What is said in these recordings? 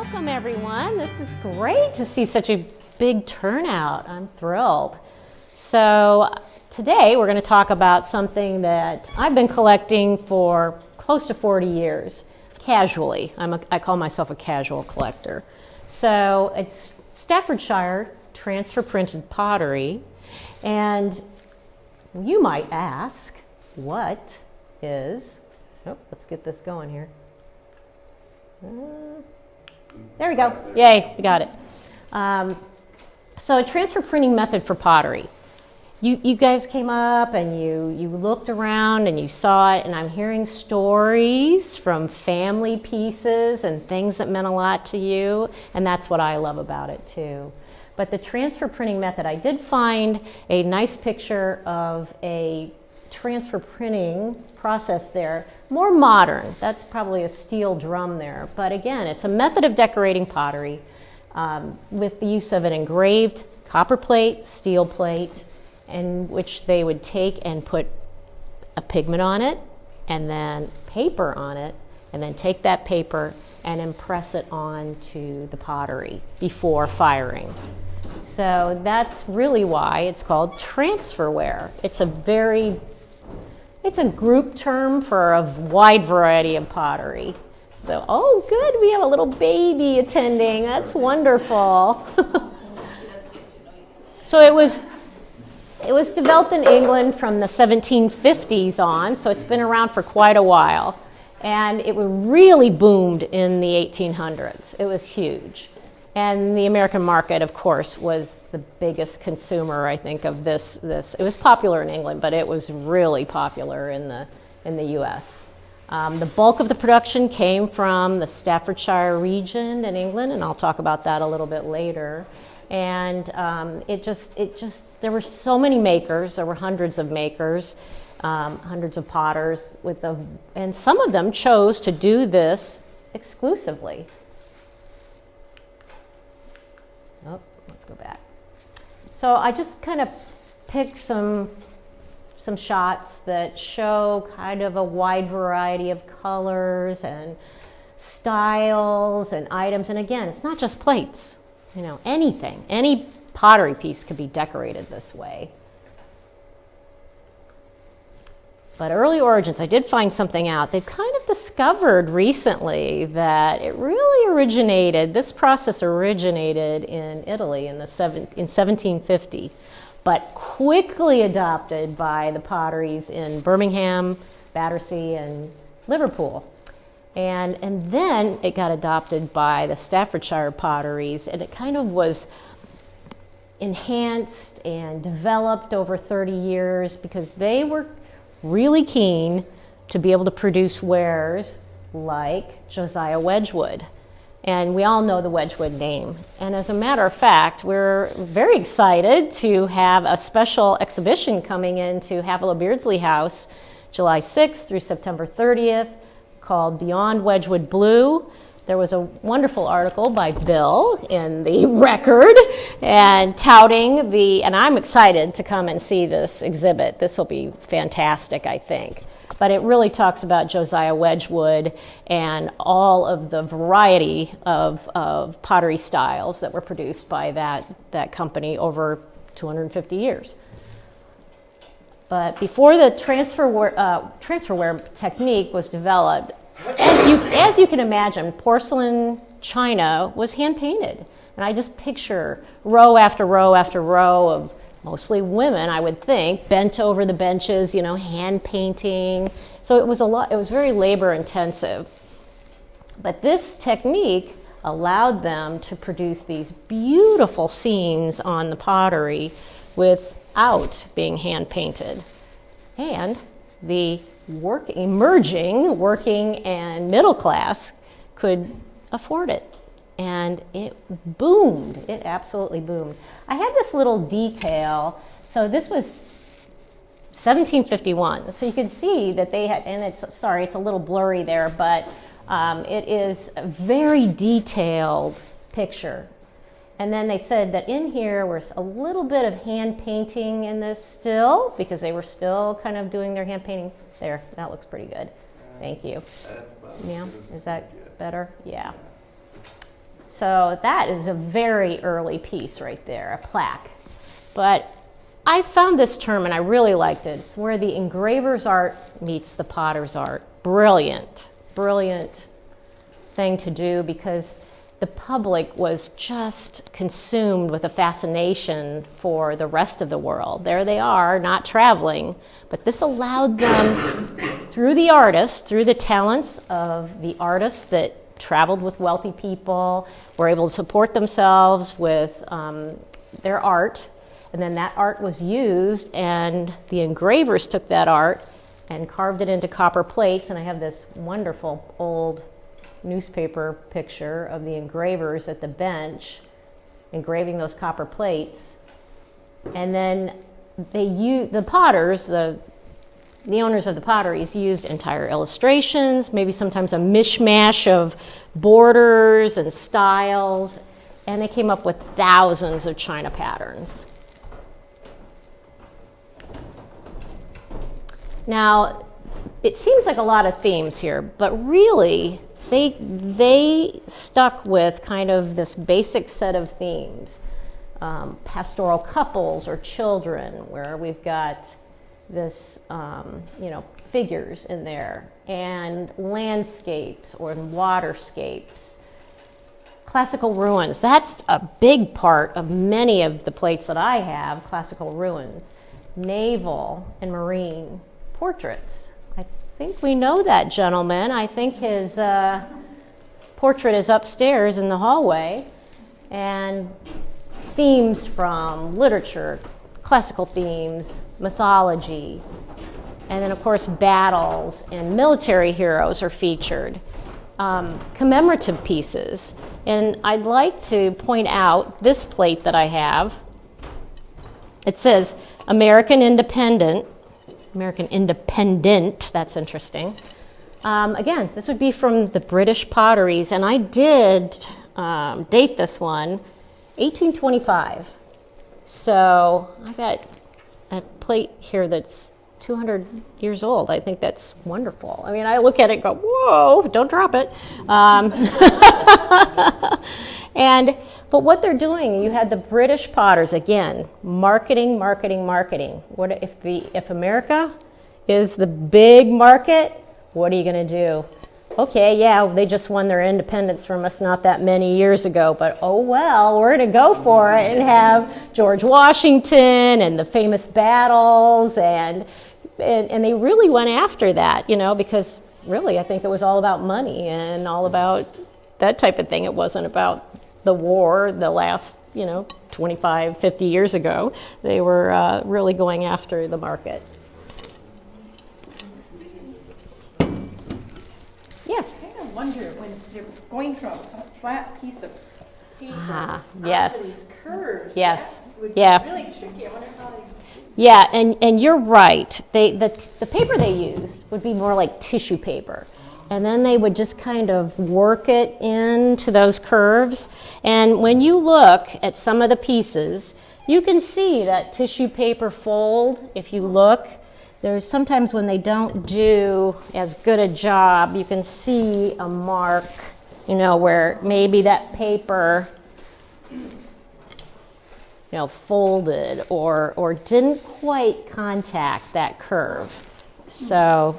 Welcome everyone. This is great to see such a big turnout. I'm thrilled. So today we're going to talk about something that I've been collecting for close to 40 years, casually. I call myself a casual collector. So it's Staffordshire Transfer Printed Pottery, and you might ask, what is, let's get this going here. There we go. Yay, we got it. So a transfer printing method for pottery. You guys came up and you looked around and you saw it, and I'm hearing stories from family pieces and things that meant a lot to you, and that's what I love about it too. But the transfer printing method, I did find a nice picture of a transfer printing process there, more modern. That's probably a steel drum there, but again, it's a method of decorating pottery with the use of an engraved copper plate, steel plate, in which they would take and put a pigment on it and then paper on it, and then take that paper and impress it onto the pottery before firing. So that's really why it's called transferware. It's a group term for a wide variety of pottery. So, oh good, we have a little baby attending. That's wonderful. So it was developed in England from the 1750s on, so it's been around for quite a while. And it really boomed in the 1800s. It was huge. And the American market, of course, was the biggest consumer, I think, of this. It was popular in England, but it was really popular in the US. The bulk of the production came from the Staffordshire region in England, and I'll talk about that a little bit later. And there were so many makers. There were hundreds of makers, hundreds of potters, and some of them chose to do this exclusively. Oh, let's go back. So I just kind of picked some shots that show kind of a wide variety of colors and styles and items. And again, it's not just plates. You know, anything, any pottery piece could be decorated this way. But early origins, I did find something out. They've kind of discovered recently that this process originated in Italy in 1750, but quickly adopted by the potteries in Birmingham, Battersea, and Liverpool. And then it got adopted by the Staffordshire potteries, and it kind of was enhanced and developed over 30 years because they were really keen to be able to produce wares like Josiah Wedgwood. And we all know the Wedgwood name. And as a matter of fact, we're very excited to have a special exhibition coming into Havilah Beardsley House July 6th through September 30th called Beyond Wedgwood Blue. There was a wonderful article by Bill in the Record and touting and I'm excited to come and see this exhibit. This will be fantastic, I think. But it really talks about Josiah Wedgwood and all of the variety of pottery styles that were produced by that company over 250 years. But before the transferware technique was developed, as you can imagine, porcelain china was hand painted. And I just picture row after row after row of mostly women, I would think, bent over the benches, hand painting. So it was very labor intensive. But this technique allowed them to produce these beautiful scenes on the pottery without being hand painted. And the emerging working and middle class could afford it. And it boomed. It absolutely boomed. I have this little detail. So this was 1751. So you can see that they had, and it's a little blurry there, but it is a very detailed picture. And then they said that in here was a little bit of hand painting in this still, because they were still kind of doing their hand painting. There, that looks pretty good. Thank you. That's about yeah, is that better? Yeah. So that is a very early piece right there, a plaque. But I found this term and I really liked it. It's where the engraver's art meets the potter's art. Brilliant, brilliant thing to do, because the public was just consumed with a fascination for the rest of the world. There they are, not traveling, but this allowed them, through the artists, through the talents of the artists that traveled with wealthy people, were able to support themselves with their art, and then that art was used, and the engravers took that art and carved it into copper plates. And I have this wonderful old newspaper picture of the engravers at the bench engraving those copper plates. And then the potters, the owners of the potteries, used entire illustrations, maybe sometimes a mishmash of borders and styles, and they came up with thousands of china patterns. Now, it seems like a lot of themes here, but really, they stuck with kind of this basic set of themes. Pastoral couples or children, where we've got this, figures in there, and landscapes or waterscapes. Classical ruins, that's a big part of many of the plates that I have, classical ruins. Naval and marine portraits. I think we know that gentleman. I think his portrait is upstairs in the hallway. And themes from literature, classical themes, mythology, and then of course battles and military heroes are featured. Commemorative pieces. And I'd like to point out this plate that I have. It says American Independent, that's interesting. Again, this would be from the British potteries, and I did date this one, 1825. So I got a plate here that's 200 years old. I think that's wonderful. I mean, I look at it and go, whoa, don't drop it. But what they're doing, you had the British potters, again, marketing. What if America is the big market, what are you going to do? Okay, yeah, they just won their independence from us not that many years ago, but oh well, we're going to go for it and have George Washington and the famous battles, and they really went after that, because really I think it was all about money and all about that type of thing. It wasn't about the war the last, 25, 50 years ago. They were really going after the market. Yes? I kind of wonder, when you're going from a flat piece of paper yes. onto these curves, yes. that would Yeah. be really tricky. I wonder how they... Yeah, and you're right. The paper they use would be more like tissue paper. And then they would just kind of work it into those curves. And when you look at some of the pieces, you can see that tissue paper fold. If you look, there's sometimes when they don't do as good a job, you can see a mark, where maybe that paper, folded or didn't quite contact that curve. So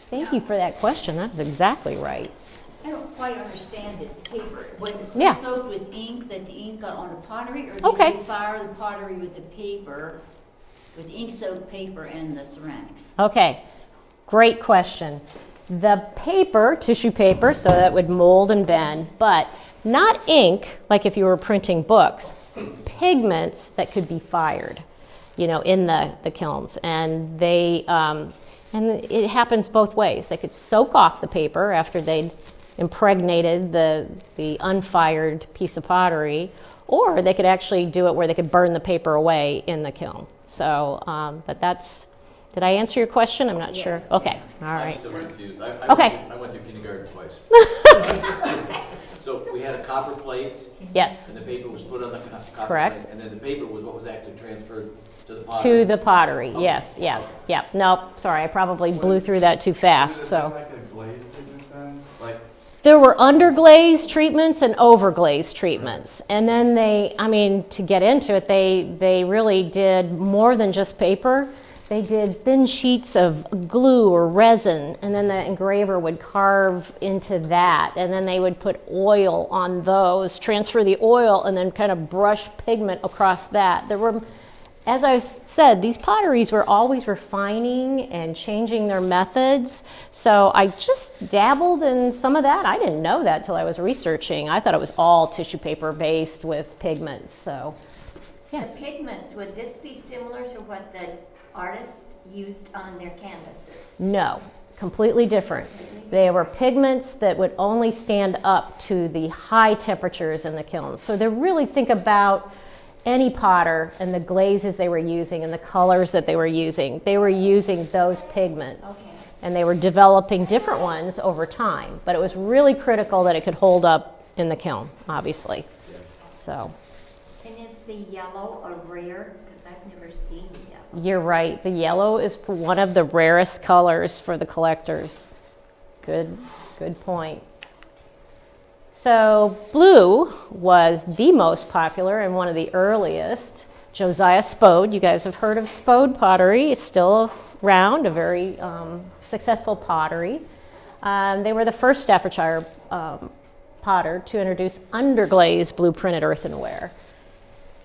thank you for that question. That's exactly right. I don't quite understand this paper. Was it soaked with ink that the ink got on the pottery, or did they fire the pottery with the paper, with ink-soaked paper and the ceramics? Okay, great question. The paper, tissue paper, so that would mold and bend, but not ink, like if you were printing books, pigments that could be fired, in the kilns. And and it happens both ways. They could soak off the paper after they'd impregnated the unfired piece of pottery, or they could actually do it where they could burn the paper away in the kiln. So, but did I answer your question? I'm not sure. Okay, all right. I'm still confused. Okay. I went through kindergarten twice. So we had a copper plate. Yes. And the paper was put on the copper Correct. plate. And then the paper was what was actually transferred to the pottery. To the pottery, yes, yeah, yeah. Nope, sorry, I probably blew through that too fast, so. Like a glazed pigment then? Like There were underglaze treatments and overglaze treatments. And then they, I mean, to get into it, they really did more than just paper. They did thin sheets of glue or resin, and then the engraver would carve into that, and then they would put oil on those, transfer the oil, and then kind of brush pigment across that. There were, as I said, these potteries were always refining and changing their methods. So I just dabbled in some of that. I didn't know that till I was researching. I thought it was all tissue paper based with pigments. So, yes. The pigments, would this be similar to what the artists used on their canvases? No, completely different. They were pigments that would only stand up to the high temperatures in the kiln. So they really think about any potter and the glazes they were using and the colors that they were using. They were using those pigments. Okay. And they were developing different ones over time. But it was really critical that it could hold up in the kiln, obviously. So. And is the yellow a rare? Because I've never seen yellow. You're right. The yellow is one of the rarest colors for the collectors. Good point. So blue was the most popular and one of the earliest. Josiahpode, you guys have heard of Spode pottery. It's still around, a very successful pottery. They were the first Staffordshire potter to introduce underglazed blue printed earthenware.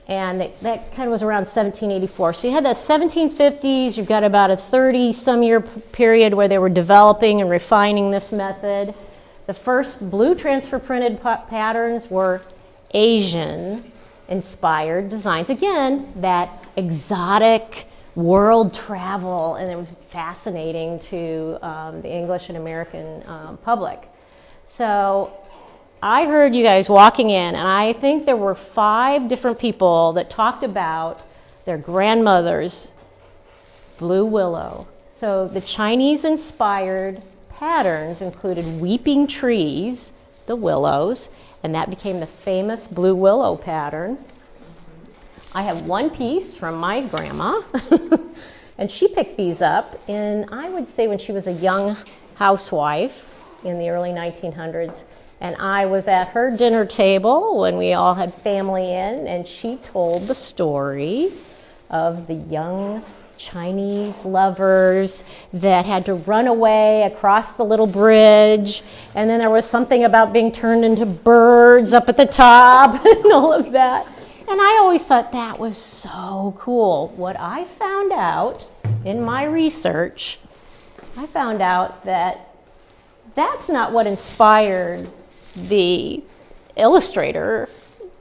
And that kind of was around 1784. So you had the 1750s, you've got about a 30-some-year period where they were developing and refining this method. The first blue transfer printed patterns were Asian-inspired designs. Again, that exotic world travel, and it was fascinating to the English and American public. So I heard you guys walking in, and I think there were 5 different people that talked about their grandmother's blue willow. So the Chinese-inspired patterns included weeping trees, the willows, and that became the famous blue willow pattern. I have one piece from my grandma, and she picked these up in, I would say, when she was a young housewife in the early 1900s. And I was at her dinner table when we all had family in, and she told the story of the young Chinese lovers that had to run away across the little bridge, and then there was something about being turned into birds up at the top and all of that. And I always thought that was so cool. What I found out in my research, I found out that that's not what inspired the illustrator.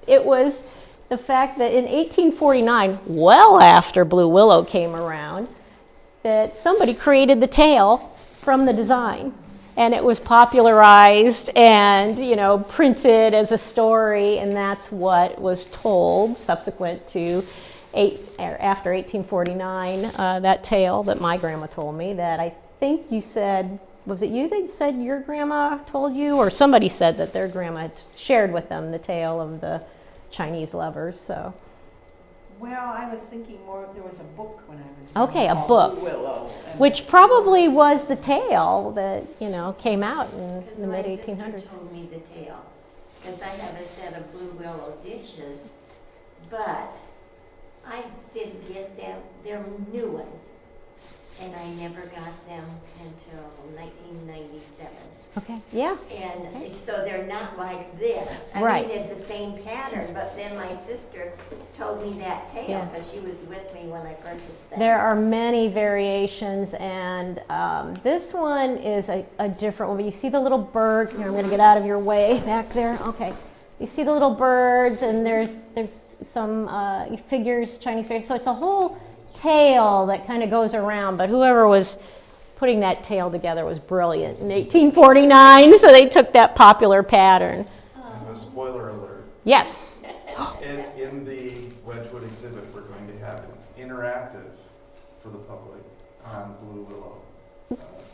It was the fact that in 1849, well after blue willow came around, that somebody created the tail from the design, and it was popularized and, you know, printed as a story, and that's what was told subsequent to after 1849, that tale that my grandma told me, that I think you said, was it you that said your grandma told you, or somebody said that their grandma had shared with them the tale of the Chinese lovers? So. Well, I was thinking more, there was a book when I was Okay, a called book, Willow, which probably was the tale that, you know, came out in the mid 1800s. My sister told me the tale, because I have a set of blue willow dishes, but I didn't get them. They're new ones, and I never got them until 1997. Okay, yeah. And so they're not like this. I Right. mean, it's the same pattern, but then my sister told me that tale Yeah. because she was with me when I purchased them. There are many variations, and this one is a different one. You see the little birds. Here, I'm going to get out of your way back there. Okay. You see the little birds, and there's some figures, Chinese figures. So it's a whole tale that kind of goes around, but whoever was putting that tale together was brilliant in 1849, so they took that popular pattern. And a spoiler alert. Yes. In the Wedgwood exhibit, we're going to have an interactive for the public on blue willow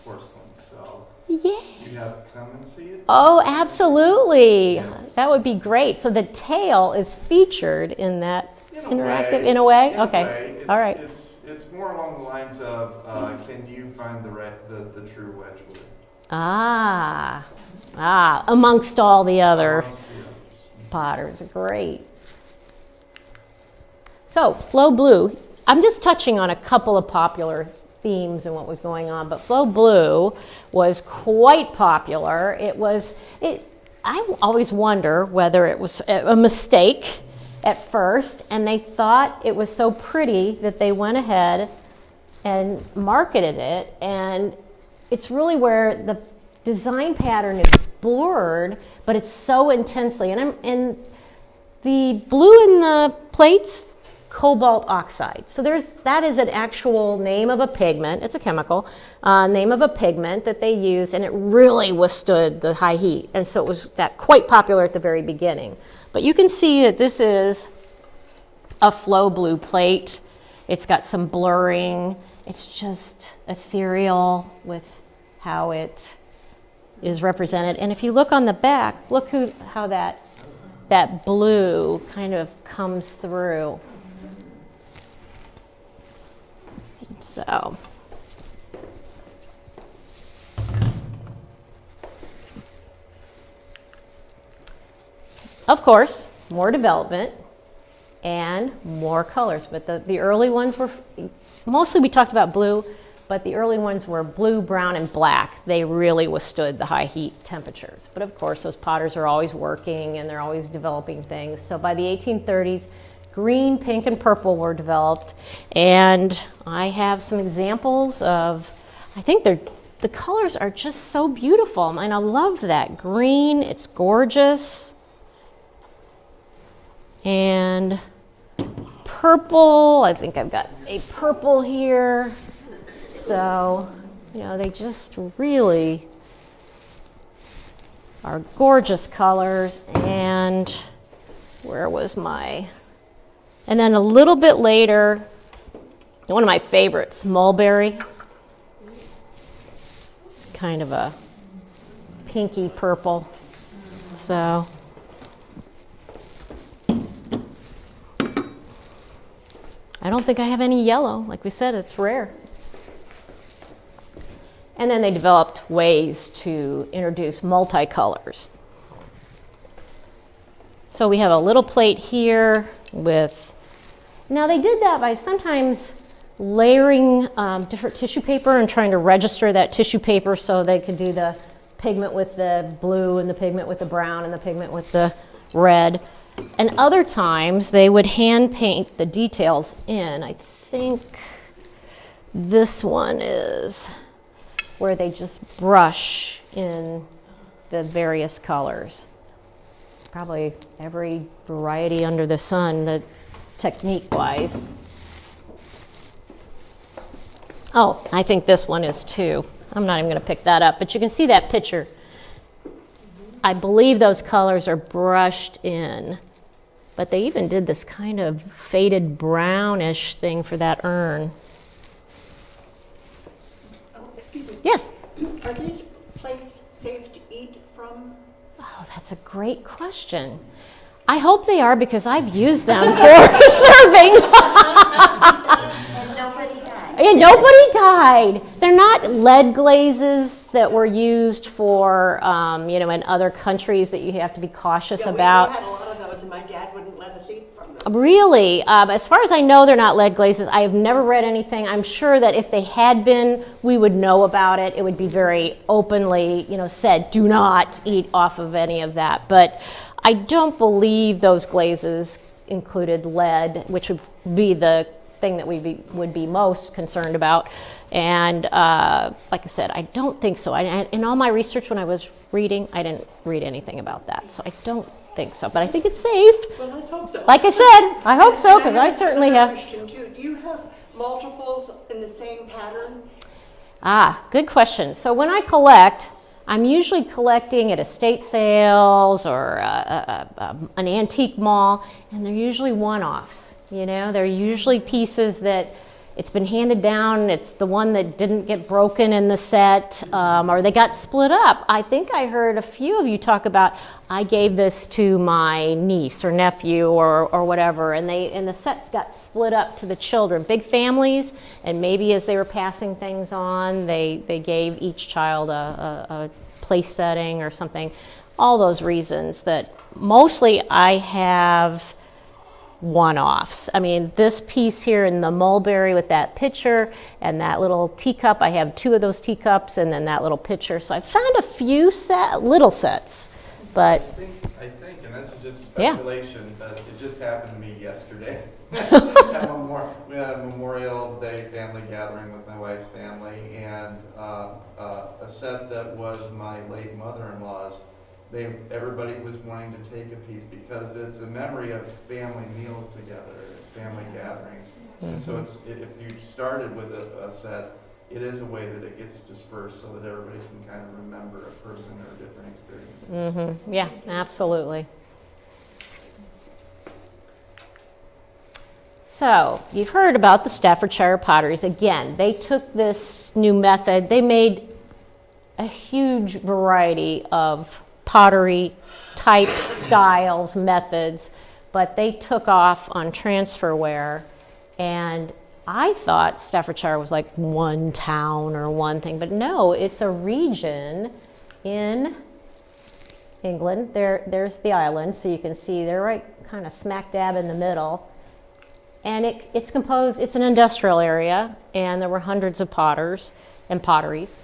porcelain. So Yeah. you have to come and see it. Oh, absolutely. Yes. That would be great. So the tale is featured in that interactive, in a In way? a Okay. way. All right. It's more along the lines of can you find the true Wedgwood? Ah, Amongst all the other Honestly, potters. Great. So, Flow Blue, I'm just touching on a couple of popular themes and what was going on, but Flow Blue was quite popular. I always wonder whether it was a mistake at first, and they thought it was so pretty that they went ahead and marketed it, and it's really where the design pattern is blurred, but it's so intensely, and the blue in the plates, cobalt oxide. So that is an actual name of a pigment. It's a chemical name of a pigment that they used, and it really withstood the high heat. And so it was quite popular at the very beginning. But you can see that this is a Flow Blue plate. It's got some blurring. It's just ethereal with how it is represented. And if you look on the back, look how that blue kind of comes through. So, of course, more development and more colors, but the early ones were, mostly we talked about blue, but the early ones were blue, brown, and black. They really withstood the high heat temperatures. But of course, those potters are always working and they're always developing things. So by the 1830s, green, pink, and purple were developed, and I have some examples of, I think the colors are just so beautiful, and I love that. Green, it's gorgeous, and purple, I think I've got a purple here, so, they just really are gorgeous colors, and where was my... And then a little bit later, one of my favorites, mulberry. It's kind of a pinky purple. So, I don't think I have any yellow. Like we said, it's rare. And then they developed ways to introduce multicolors. So we have a little plate here with... Now they did that by sometimes layering different tissue paper and trying to register that tissue paper so they could do the pigment with the blue and the pigment with the brown and the pigment with the red. And other times they would hand paint the details in. I think this one is where they just brush in the various colors. Probably every variety under the sun, technique-wise. Oh, I think this one is too. I'm not even going to pick that up, but you can see that picture. I believe those colors are brushed in, but they even did this kind of faded brownish thing for that urn. Oh, excuse me. Yes? Are these plates safe to eat from? Oh, that's a great question. I hope they are, because I've used them for serving. And nobody died. And nobody died. They're not lead glazes that were used for, in other countries that you have to be cautious about. We had a lot of those, and my dad wouldn't let us eat from them. Really? As far as I know, they're not lead glazes. I have never read anything. I'm sure that if they had been, we would know about it. It would be very openly, said, do not eat off of any of that. But I don't believe those glazes included lead, which would be the thing that we would be most concerned about. And like I said, I don't think so. In all my research when I was reading, I didn't read anything about that. So I don't think so, but I think it's safe. Well, let's hope so. Like I said, I hope so, because I certainly have. Question too. Do you have multiples in the same pattern? Good question. So when I collect, I'm usually collecting at estate sales or an antique mall, and they're usually one-offs. They're usually pieces that it's been handed down, it's the one that didn't get broken in the set, or they got split up. I think I heard a few of you talk about, I gave this to my niece or nephew or whatever, and the sets got split up to the children, big families, and maybe as they were passing things on, they gave each child a place setting or something. All those reasons that mostly I have one-offs. I mean, this piece here in the mulberry with that pitcher and that little teacup, I have 2 of those teacups and then that little pitcher. So I found a few little sets, but I think, and this is just Yeah. speculation, but it just happened to me yesterday. We had a Memorial Day family gathering with my wife's family, and a set that was my late mother-in-law's. Everybody was wanting to take a piece because it's a memory of family meals together, family gatherings. And so if you started with a set, it is a way that it gets dispersed so that everybody can kind of remember a person or different experiences. Yeah, absolutely. So you've heard about the Staffordshire Potteries. Again, they took this new method. They made a huge variety of pottery types, styles, methods, but they took off on transferware. And I thought Staffordshire was like one town or one thing, but no, it's a region in England. There's the island, so you can see they're right kind of smack dab in the middle. And it's composed, it's an industrial area, and there were hundreds of potters and potteries.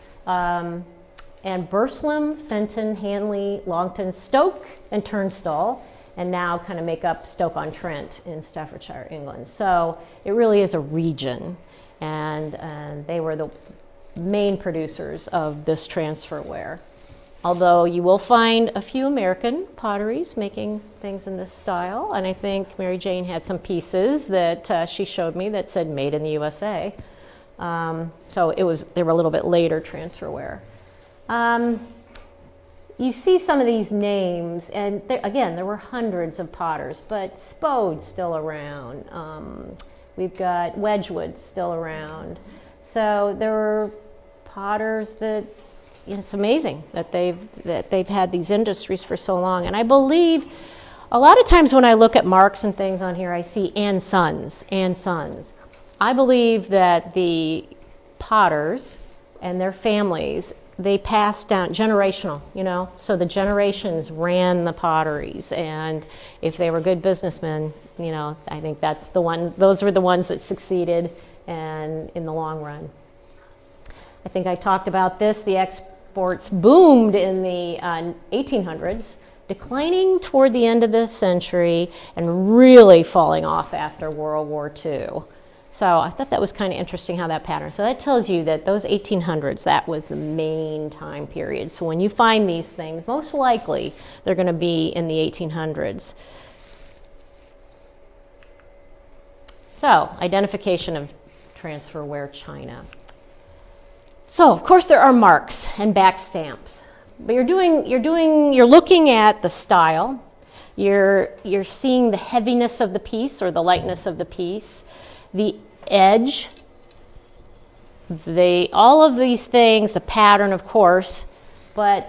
And Burslem, Fenton, Hanley, Longton, Stoke, and Turnstall, and now kind of make up Stoke-on-Trent in Staffordshire, England. So it really is a region, and they were the main producers of this transferware. Although you will find a few American potteries making things in this style, and I think Mary Jane had some pieces that she showed me that said "Made in the USA." So they were a little bit later transferware. You see some of these names, and again, there were hundreds of potters, but Spode's still around. We've got Wedgwood still around. So there were potters that, it's amazing that they've had these industries for so long. And I believe a lot of times when I look at marks and things on here, I see and sons. I believe that the potters and their families, they passed down generational, so the generations ran the potteries, and if they were good businessmen, I think those were the ones that succeeded and in the long run. I think I talked about this. The exports boomed in the 1800s, declining toward the end of this century and really falling off after World War II. So I thought that was kind of interesting how that pattern. So that tells you that those 1800s, that was the main time period. So when you find these things, most likely they're going to be in the 1800s. So identification of transferware china. So of course there are marks and back stamps, but you're looking at the style. You're seeing the heaviness of the piece or the lightness of the piece. The edge, all of these things, the pattern, of course, but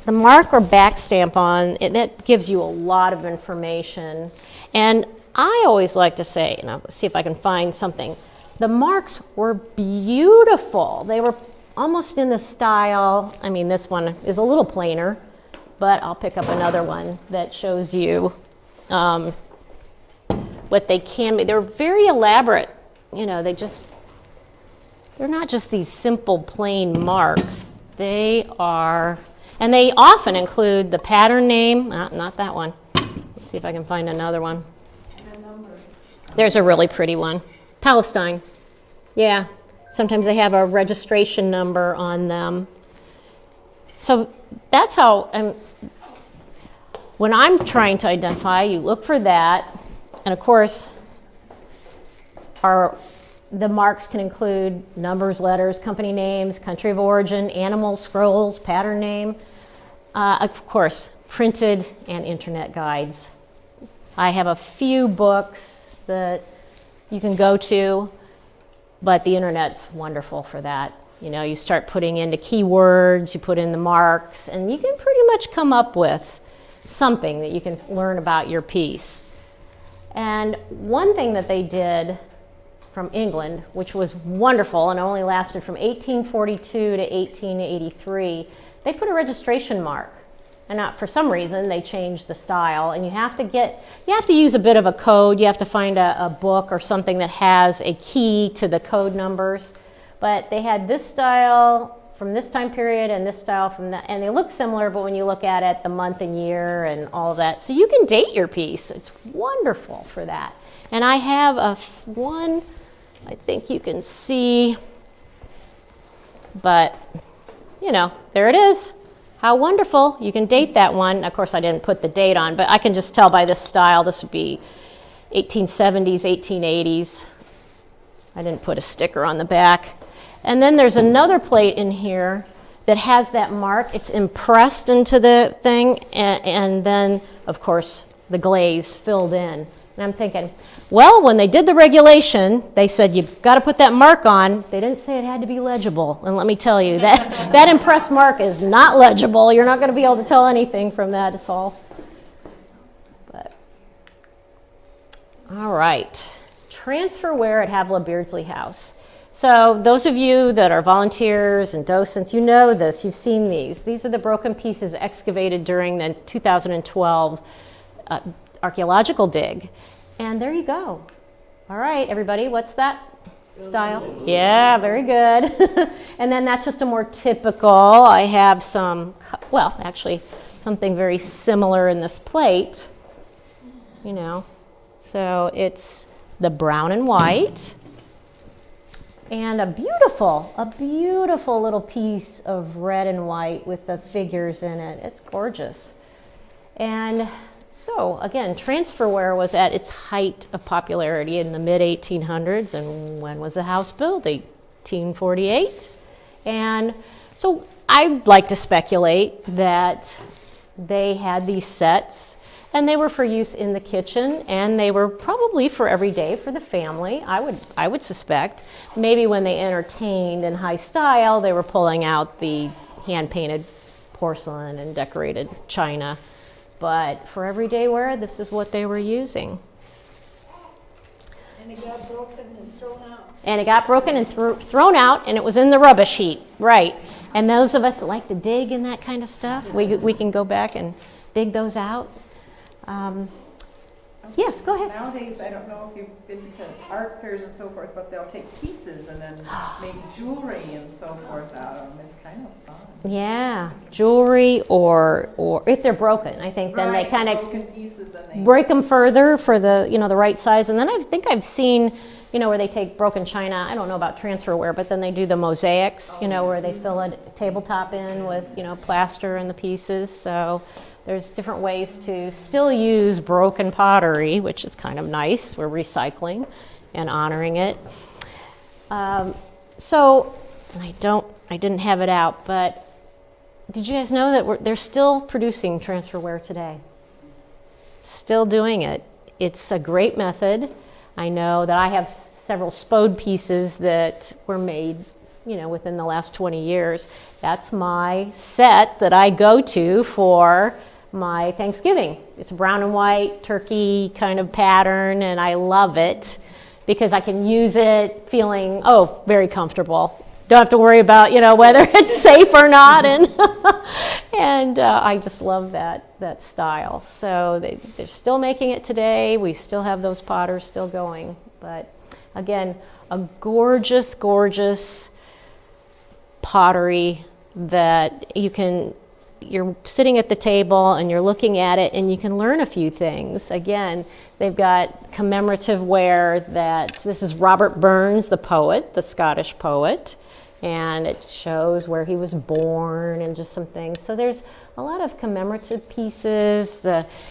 the mark or back stamp that gives you a lot of information. And I always like to say, and I'll see if I can find something, the marks were beautiful. They were almost in the style, this one is a little plainer, but I'll pick up another one that shows you what they can be. They're very elaborate. They're not just these simple plain marks. They often include the pattern name. Not that one. Let's see if I can find another one. There's a really pretty one. Palestine. Yeah. Sometimes they have a registration number on them. So that's how, when I'm trying to identify, you look for that. And of course, the marks can include numbers, letters, company names, country of origin, animals, scrolls, pattern name. Of course, printed and internet guides. I have a few books that you can go to, but the internet's wonderful for that. You start putting into keywords, you put in the marks, and you can pretty much come up with something that you can learn about your piece. And one thing that they did from England, which was wonderful and only lasted from 1842 to 1883, they put a registration mark. And not, for some reason, they changed the style, and you have to use a bit of a code. You have to find a book or something that has a key to the code numbers. But they had this style from this time period and this style from that, and they look similar, but when you look at it, the month and year and all of that. So you can date your piece. It's wonderful for that. And I have one, I think you can see, but, you know, there it is. How wonderful. You can date that one. Of course, I didn't put the date on, but I can just tell by this style, this would be 1870s, 1880s. I didn't put a sticker on the back. And then there's another plate in here that has that mark. It's impressed into the thing, and then, of course, the glaze filled in. And I'm thinking, well, when they did the regulation, they said you've got to put that mark on. They didn't say it had to be legible. And let me tell you, that impressed mark is not legible. You're not going to be able to tell anything from that. It's all. But. All right. Transferware at Havilah Beardsley House. So those of you that are volunteers and docents, you know this. You've seen these. These are the broken pieces excavated during the 2012 archaeological dig. And there you go. All right, everybody, what's that style? Yeah, very good. And then that's just a more typical. I have some, well, actually, something very similar in this plate, you know. So it's the brown and white. And a beautiful little piece of red and white with the figures in it. It's gorgeous. And so, again, transferware was at its height of popularity in the mid-1800s. And when was the house built? 1848. And so I'd like to speculate that they had these sets, and they were for use in the kitchen, and they were probably for every day for the family, I would suspect. Maybe when they entertained in high style, they were pulling out the hand-painted porcelain and decorated china. But for everyday wear, this is what they were using. And it got broken and thrown out. And it got broken and thrown out, and it was in the rubbish heap, right. And those of us that like to dig and that kind of stuff, we can go back and dig those out. Yes, go ahead. Nowadays, I don't know if you've been to art fairs and so forth, but they'll take pieces and then make jewelry and so forth out of them. It's kind of fun. Yeah, jewelry or if they're broken, I think then Right, they kind broken of pieces and they break them further for the, you know, the right size. And then I think I've seen, you know, where they take broken china. I don't know about transferware, but then they do the mosaics, you know, where they fill a tabletop in with, you know, plaster and the pieces. So there's different ways to still use broken pottery, which is kind of nice. We're recycling and honoring it. So, and I didn't have it out, but did you guys know that they're still producing transferware today? Still doing it. It's a great method. I know that I have several spode pieces that were made, you know, within the last 20 years. That's my set that I go to for my Thanksgiving. It's a brown and white turkey kind of pattern, and I love it because I can use it feeling, oh, very comfortable. Don't have to worry about, you know, whether it's safe or not, and I just love that style. So they're still making it today. We still have those potters still going, but again, a gorgeous, gorgeous pottery that you're sitting at the table and you're looking at it and you can learn a few things. Again, they've got commemorative ware that, this is Robert Burns, the poet, the Scottish poet, and it shows where he was born and just some things. So there's a lot of commemorative pieces.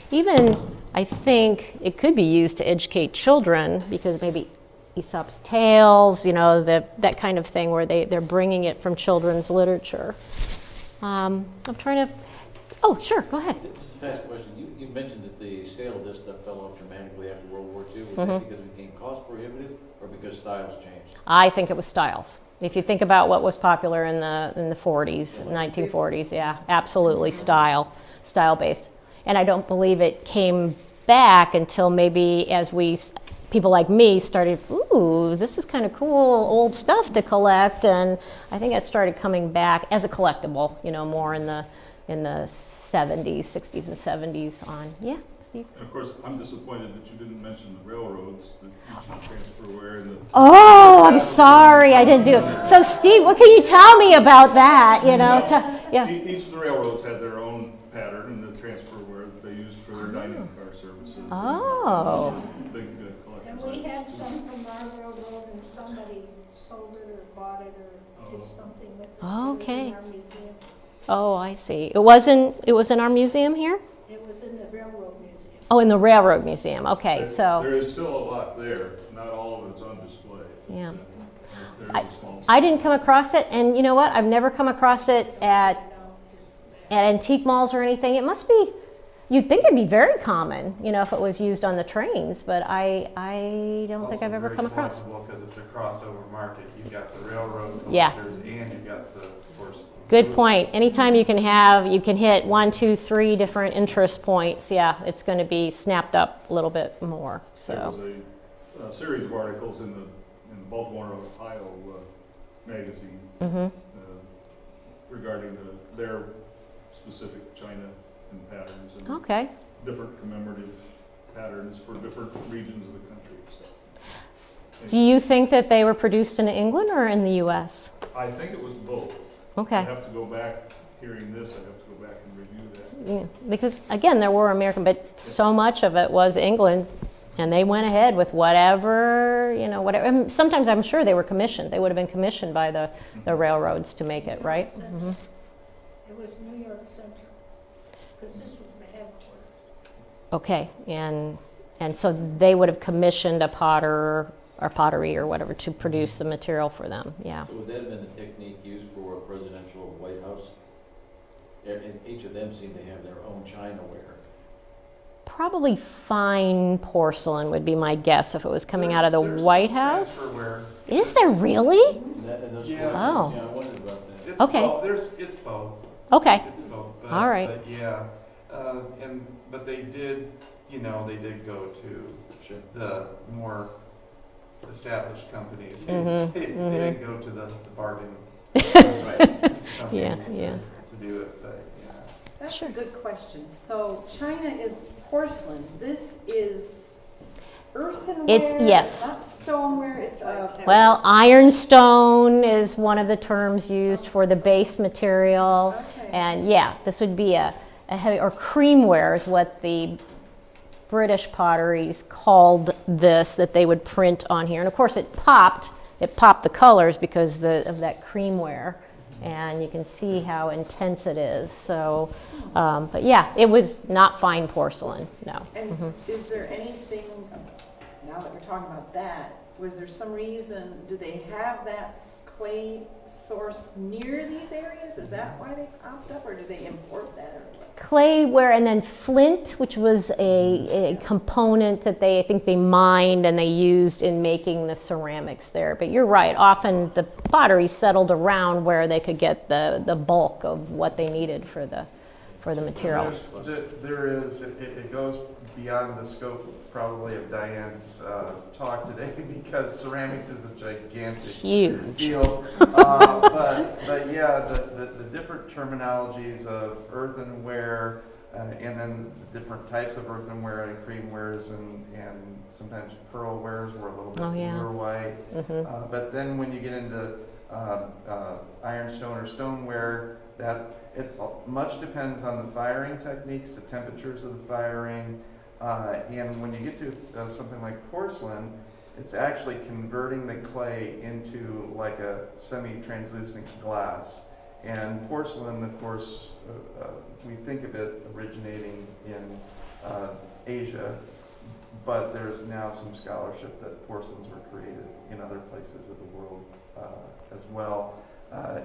Even, I think, it could be used to educate children because maybe Aesop's tales, you know, that kind of thing where they're bringing it from children's literature. I'm trying to, oh, sure, go ahead. Just a fast question. You mentioned that the sale of this stuff fell off dramatically after World War II. Was that because it became cost prohibitive or because styles changed? I think it was styles. If you think about what was popular in the 40s, 1940s, yeah, absolutely style-based. And I don't believe it came back until maybe as people like me started, ooh, ooh, this is kind of cool old stuff to collect. And I think it started coming back as a collectible, you know, more in the 70s, 60s and 70s on. Yeah, Steve? And of course, I'm disappointed that you didn't mention the railroads, the Transferware and the... Oh, I'm sorry, I didn't do it. So Steve, what can you tell me about that, you know? Yeah. Each of the railroads had their own pattern and the Transferware that they used for their dining car services. Oh. And those are big collectors. And we had some from our railroad and somebody sold it or bought it or did something with it. Okay. It was in our museum. Oh, I see. It was in our museum here? It was in the railroad museum. Oh, in the Railroad Museum. Okay, so. There is still a lot there. Not all of it's on display. Yeah. There is a small... I didn't come across it, and you know what? I've never come across it at antique malls or anything. It must be, you'd think it'd be very common, you know, if it was used on the trains, but I don't think I've ever come across. Because it's a crossover market. You've got the railroad Yeah. collectors and you've got the porcelain. Good point. Anytime you can hit 1, 2, 3 different interest points, yeah, it's going to be snapped up a little bit more. There So. was a series of articles in the Baltimore, Ohio magazine regarding their specific china and patterns and Okay. different commemorative patterns for different regions of the country and stuff. Do you think that they were produced in England or in the U.S.? I think it was both. I Okay. have to go back, hearing this, I have to go back and review that. Yeah, because again, there were American, but so much of it was England, and they went ahead with whatever, you know, whatever. And sometimes I'm sure they were commissioned. They would have been commissioned by the railroads to make it, right? Mm-hmm. It was New York Central, because this was the headquarters. Okay, and so they would have commissioned a potter or pottery or whatever to produce the material for them. Yeah. So would that have been the technique used for a presidential White House? And each of them seem to have their own chinaware. Probably fine porcelain would be my guess if it was coming out of the There's White some House. transferware. Is there really? And those Yeah. Oh. Yeah, I wondered about that. It's Okay. both. It's both. Okay. It's both. But, All right. But yeah, but they did, they did go to Sure. the more established companies. Mhm, They mhm. didn't go to the bargain Yeah, companies yeah. to do it, but yeah. That's a good question. So China is porcelain. This is earthenware? yes. Not stoneware, it's Well, ironstone is one of the terms used for the base material. Okay. And yeah, this would be a heavy, or creamware is what the British potteries called this, that they would print on here. And of course it popped the colors because of that creamware. And you can see how intense it is. So, but yeah, it was not fine porcelain, no. And is there anything, now that we're talking about that, was there some reason, do they have that clay source near these areas? Is that why they popped up, or do they import that or what? Clayware, and then flint, which was a component that I think they mined and they used in making the ceramics there. But you're right, often the pottery settled around where they could get the bulk of what they needed for the material. There is, it goes beyond the scope probably of Diane's talk today because ceramics is a gigantic Huge. field. But yeah, the different terminologies of earthenware and then the different types of earthenware and creamwares and sometimes pearlwares were a little bit newer white. But then when you get into ironstone or stoneware, it much depends on the firing techniques, the temperatures of the firing, and when you get to something like porcelain, it's actually converting the clay into like a semi-translucent glass. And porcelain, of course, we think of it originating in Asia, but there's now some scholarship that porcelains were created in other places of the world as well.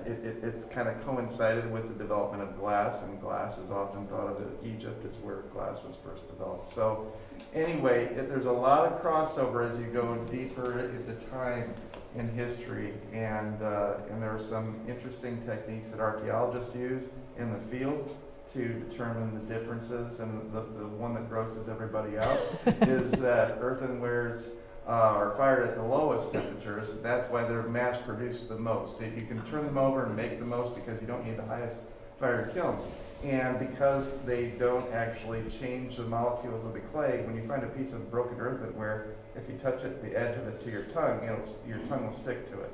It's kind of coincided with the development of glass, and glass is often thought of as Egypt is where glass was first developed. So anyway, there's a lot of crossover as you go deeper into time in history, and there are some interesting techniques that archaeologists use in the field to determine the differences, and the one that grosses everybody out is that earthenwares are fired at the lowest temperatures. That's why they're mass produced the most. You can turn them over and make the most because you don't need the highest fire kilns. And because they don't actually change the molecules of the clay, when you find a piece of broken earthenware, if you touch it, the edge of it to your tongue, your tongue will stick to it.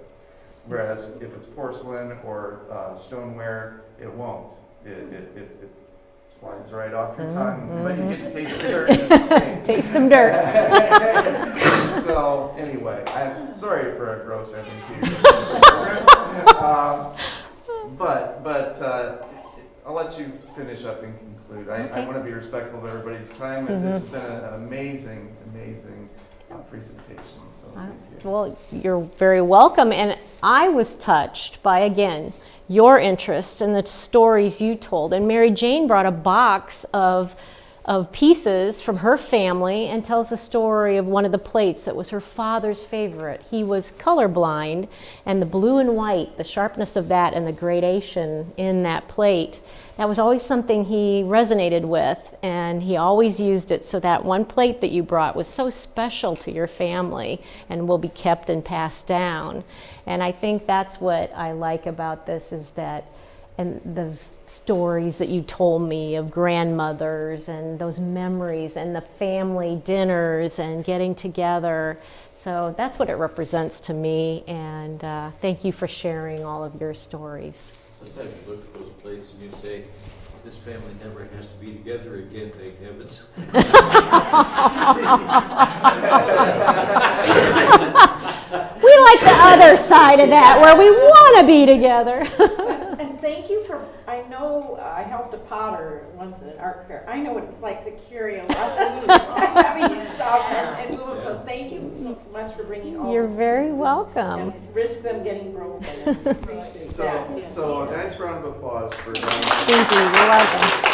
Whereas if it's porcelain or stoneware, it won't. It slides right off your tongue, but you get to taste the dirt. And it's the same. Taste some dirt. So anyway, I'm sorry for a gross ending to you. But I'll let you finish up and conclude. I want to be respectful of everybody's time, and this has been an amazing presentation. So thank you. Well, you're very welcome. And I was touched by, again, your interest in the stories you told. And Mary Jane brought a box of pieces from her family and tells the story of one of the plates that was her father's favorite. He was colorblind, and the blue and white, the sharpness of that and the gradation in that plate, that was always something he resonated with, and he always used it. So that one plate that you brought was so special to your family and will be kept and passed down. And I think that's what I like about this, is that, and those stories that you told me of grandmothers and those memories and the family dinners and getting together. So that's what it represents to me, and thank you for sharing all of your stories. Sometimes you look at those plates and you say, this family never has to be together again, thank heavens. We like the other side of that, where we want to be together. And thank you for, I know I helped a potter once at an art fair. I know what it's like to carry a lot of heavy stuff and move them. So thank you so much for bringing all You're those very pieces welcome. and risk them getting broken. Appreciate that. So a nice round of applause for Diane. Thank you. You're welcome.